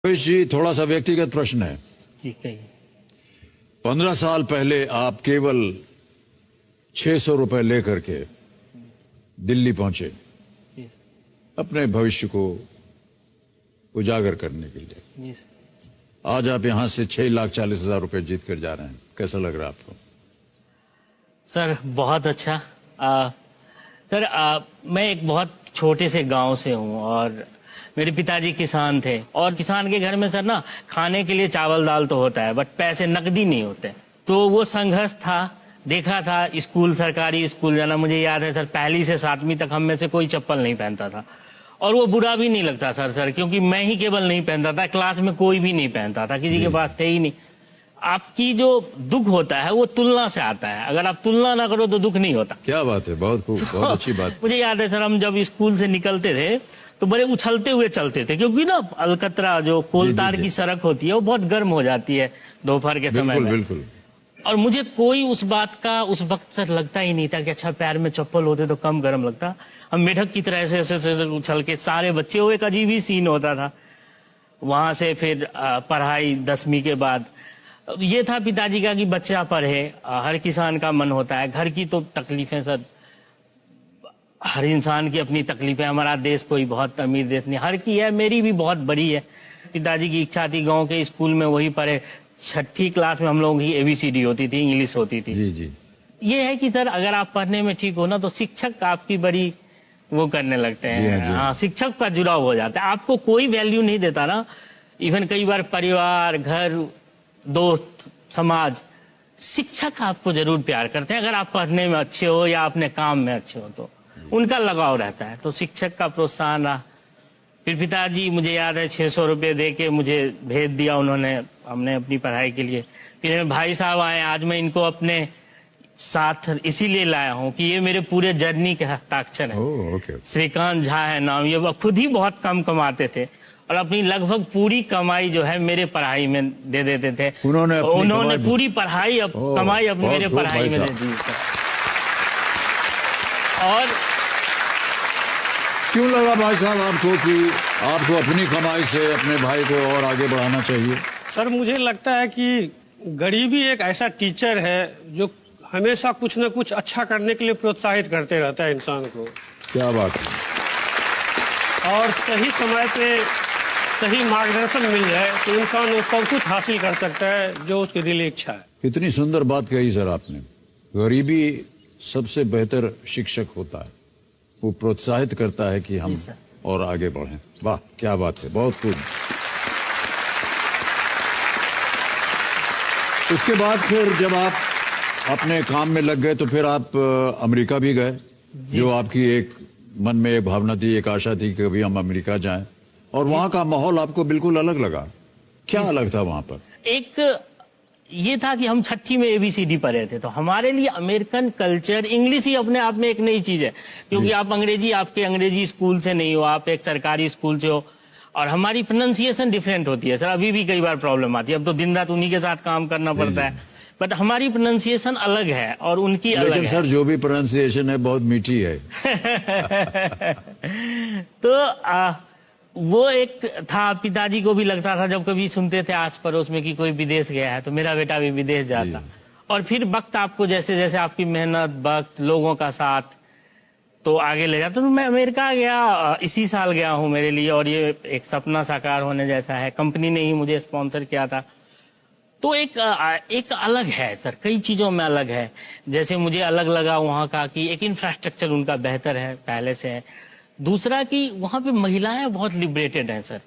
रमेश जी, थोड़ा सा व्यक्तिगत प्रश्न है। जी कहिए। 15 साल पहले आप केवल 600 रुपए लेकर के दिल्ली पहुंचे जी अपने भविष्य को उजागर करने के लिए। जी आज आप यहां से 6,40,000 रुपए जीत कर जा रहे हैं, कैसा लग रहा है आपको? सर बहुत अच्छा। सर मैं एक बहुत छोटे से गांव से हूं और मेरे पिताजी किसान थे और किसान के घर में सर ना खाने के लिए चावल दाल तो होता है बट पैसे नकदी नहीं होते। तो वो संघर्ष था, देखा था। स्कूल, सरकारी स्कूल जाना, मुझे याद है सर पहली से 7वीं तक हम में से कोई चप्पल नहीं पहनता था और वो बुरा भी नहीं लगता था सर, क्योंकि मैं ही केवल नहीं पहनता था, क्लास में कोई भी नहीं पहनता था, किसी के पास थे ही नहीं। आपकी जो दुख होता है वो तुलना से आता है, अगर आप तुलना ना करो तो दुख नहीं होता। क्या बात है, बहुत खूब, बहुत अच्छी बात। मुझे याद है सर, हम जब स्कूल से निकलते थे तो बड़े उछलते हुए चलते थे, क्योंकि ना अलकतरा जो कोलतार की सड़क होती है वो बहुत गर्म हो जाती है दोपहर के समय में। बिल्कुल। और मुझे कोई उस बात का उस वक्त सर लगता ही नहीं था कि अच्छा पैर में चप्पल होते तो कम गर्म लगता। हम मेढक की तरह ऐसे उछल के सारे बच्चे, वो एक अजीब ही सीन होता था। वहां से फिर पढ़ाई 10वीं के बाद ये था पिताजी का कि बच्चा पढ़े, हर किसान का मन होता है। घर की तो तकलीफें सर, हर इंसान की अपनी तकलीफें, हमारा देश कोई बहुत अमीर देश नहीं, हर की है, मेरी भी बहुत बड़ी है। पिताजी की इच्छा थी गांव के स्कूल में वही पढ़े। 6ठी क्लास में हम लोगों की ABCD होती थी, इंग्लिश होती थी। जी। ये है कि सर अगर आप पढ़ने में ठीक हो ना तो शिक्षक आपकी बड़ी वो करने लगते हैं। हाँ, शिक्षक का जुड़ाव हो जाता है, आपको कोई वैल्यू नहीं देता ना। इवन कई बार परिवार, घर, दोस्त, समाज, शिक्षक आपको जरूर प्यार करते हैं अगर आप पढ़ने में अच्छे हो या अपने काम में अच्छे हो तो उनका लगाव रहता है। तो शिक्षक का प्रोत्साहन रहा। फिर पिताजी, मुझे याद है 600 रुपये दे के मुझे भेज दिया उन्होंने, हमने अपनी पढ़ाई के लिए। फिर मेरे भाई साहब आए, आज मैं इनको अपने साथ इसीलिए लाया हूँ कि ये मेरे पूरे जर्नी के हस्ताक्षर है। श्रीकांत झा है नाम, ये खुद ही बहुत कम कमाते थे और अपनी लगभग पूरी कमाई जो है मेरे पढ़ाई में दे देते थे। उन्होंने पूरी पढ़ाई कमाई अब मेरे पढ़ाई में दे दी। और क्यों लगा भाई साहब आपको कि आपको अपनी कमाई से अपने भाई को और आगे बढ़ाना चाहिए? सर मुझे लगता है कि गरीबी एक ऐसा टीचर है जो हमेशा कुछ न कुछ अच्छा करने के लिए प्रोत्साहित करते रहता है इंसान को। क्या बात है। और सही समय पे सही मार्गदर्शन मिल जाए तो इंसान वो सब कुछ हासिल कर सकता है जो उसकी दिली इच्छा है। कितनी सुंदर बात कही सर आपने। गरीबी सबसे बेहतर शिक्षक होता है, वो प्रोत्साहित करता है कि हम और आगे बढ़ें। वाह, क्या बात है, बहुत खूब। उसके बाद फिर जब आप अपने काम में लग गए तो फिर आप अमेरिका भी गए, जो आपकी एक मन में एक भावना थी, एक आशा थी कि कभी हम अमेरिका जाएं, और वहां का माहौल आपको बिल्कुल अलग लगा। क्या अलग था वहां पर? एक ये था कि हम 6ठी में ABCD पढ़े थे, तो हमारे लिए अमेरिकन कल्चर, इंग्लिश ही अपने आप में एक नई चीज है, क्योंकि आप आपके अंग्रेजी स्कूल से नहीं हो, आप एक सरकारी स्कूल से हो और हमारी प्रोनाउंसिएशन डिफरेंट होती है सर। अभी भी कई बार प्रॉब्लम आती है, अब तो दिन रात उन्हीं के साथ काम करना पड़ता है, बट हमारी प्रोनाउंसिएशन अलग है और उनकी अलग है। लेकिन सर जो भी प्रोनाउंसिएशन है बहुत मीठी है। तो वो एक था, पिताजी को भी लगता था जब कभी सुनते थे आस पड़ोस में कि कोई विदेश गया है तो मेरा बेटा भी विदेश जाता। और फिर वक्त आपको जैसे जैसे आपकी मेहनत, वक्त, लोगों का साथ तो आगे ले जाता। तो मैं अमेरिका गया, इसी साल गया हूँ मेरे लिए, और ये एक सपना साकार होने जैसा है। कंपनी ने ही मुझे स्पॉन्सर किया था। तो एक अलग है सर, कई चीजों में अलग है। जैसे मुझे अलग लगा वहाँ का कि एक इंफ्रास्ट्रक्चर उनका बेहतर है, पहले से है। दूसरा कि वहाँ पे महिलाएं बहुत लिबरेटेड हैं सर,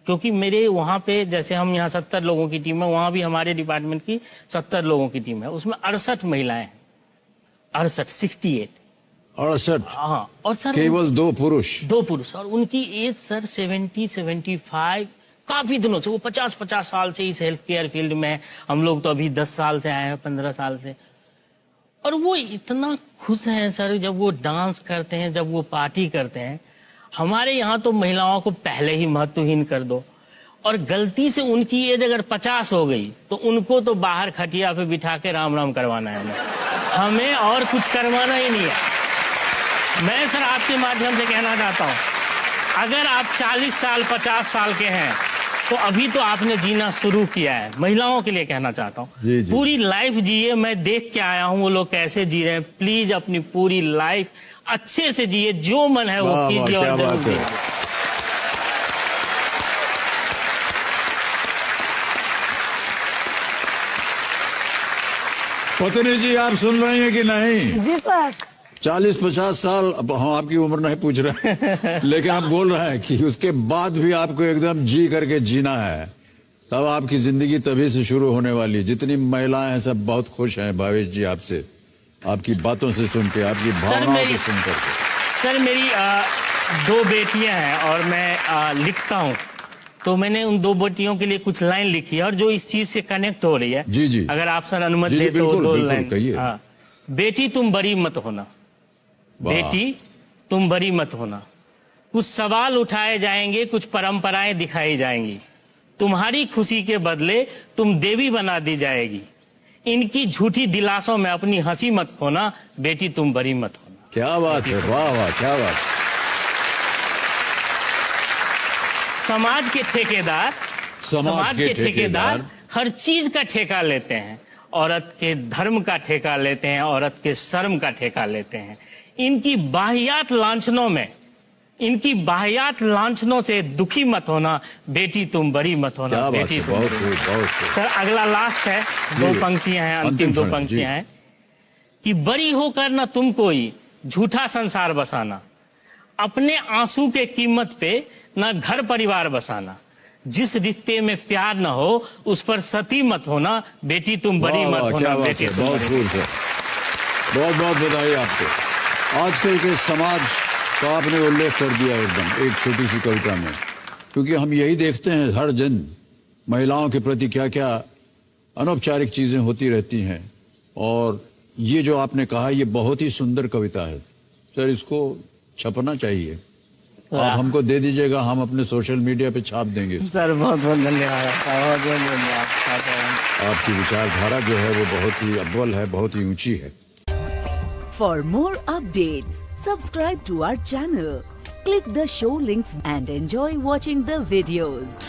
क्योंकि मेरे वहाँ पे जैसे हम यहाँ 70 लोगों की टीम है, वहाँ भी हमारे डिपार्टमेंट की 70 लोगों की टीम है, उसमें 68 महिलाएं हैं। 68 हाँ, और सर केवल 2 पुरुष और उनकी एज सर 70-75, काफी दिनों से, वो 50 साल से इस हेल्थ केयर फील्ड में है। हम लोग तो अभी 10 साल से आए हैं, 15 साल से। और वो इतना खुश हैं सर जब वो डांस करते हैं, जब वो पार्टी करते हैं। हमारे यहाँ तो महिलाओं को पहले ही महत्वहीन कर दो, और गलती से उनकी एज अगर 50 हो गई तो उनको तो बाहर खटिया पे बिठा के राम राम करवाना है, हमें और कुछ करवाना ही नहीं है। मैं सर आपके माध्यम से कहना चाहता हूँ, अगर आप 40 साल 50 साल के हैं तो अभी तो आपने जीना शुरू किया है, महिलाओं के लिए कहना चाहता हूँ, जी, जी। पूरी लाइफ जिए। मैं देख के आया हूँ वो लोग कैसे जी रहे हैं। प्लीज अपनी पूरी लाइफ अच्छे से जिए, जो मन है वो वाह, वाह, कीजिए और क्या जरूर बात है। कीजिए। पत्नी जी, आप सुन रहे हैं कि नहीं? जी सर। 40-50 साल, अब हम आपकी उम्र नहीं पूछ रहे हैं लेकिन आप बोल रहे हैं कि उसके बाद भी आपको एकदम जी करके जीना है, तब आपकी जिंदगी तभी से शुरू होने वाली। जितनी महिलाएं हैं सब बहुत खुश हैं भावेश जी आपसे, आपकी बातों से सुन के, आपकी भावनाओं को सुन करके। सर मेरी 2 बेटियां हैं और मैं लिखता हूँ, तो मैंने उन 2 बेटियों के लिए कुछ लाइन लिखी है और जो इस चीज से कनेक्ट हो रही है। जी, जी। अगर आप सर अनुमति जी, जी, दे तो बिल्कुल, 2 बिल्कुल, लाइन। कहिए। हाँ। बेटी तुम बड़ी मत होना, वाह। बेटी तुम बड़ी मत होना, कुछ सवाल उठाए जाएंगे, कुछ परंपराएं दिखाई जाएंगी, तुम्हारी खुशी के बदले तुम देवी बना दी जाएगी, इनकी झूठी दिलासों में अपनी हंसी मत खोना, बेटी तुम बड़ी मत होना। क्या बात है, वाह वाह, क्या बात। समाज के ठेकेदार के ठेकेदार हर चीज का ठेका लेते हैं, औरत के धर्म का ठेका लेते हैं, औरत के शर्म का ठेका लेते हैं। इनकी बाहियात लांछनों से दुखी मत होना, बेटी तुम बड़ी मत होना, क्या बात बेटी है, तुम बहुत बड़ी खूब, मत बहुत होना। खूब। सर अगला लास्ट है, 2 जी। पंक्तियां हैं, अंतिम अंतिम 2 क्षण, पंक्तियां जी। हैं कि बड़ी होकर न तुम कोई झूठा संसार बसाना, अपने आंसू के कीमत पे न घर परिवार बसाना, जिस रिश्ते में प्यार न हो उस पर सती मत होना, बेटी तुम बड़ी वाह, मत वाह, होना, क्या बात बेटी है, तुम बहुत बड़ी खूब है। बहुत बहुत बधाई आपको। आजकल के समाज का आपने उल्लेख कर दिया एकदम एक छोटी सी कविता में, क्योंकि हम यही देखते हैं हर दिन महिलाओं के प्रति क्या क्या अनौपचारिक चीजें होती रहती हैं। और ये जो आपने कहा ये बहुत ही सुंदर कविता है सर, इसको छपना चाहिए। आप हमको दे दीजिएगा, हम अपने सोशल मीडिया पे छाप देंगे इसको। सर बहुत बहुत धन्यवाद, बहुत बहुत धन्यवाद। आपकी विचारधारा जो है वो बहुत ही अव्वल है, बहुत ही ऊंची है। For more updates, subscribe to our channel, click the show links and enjoy watching the videos.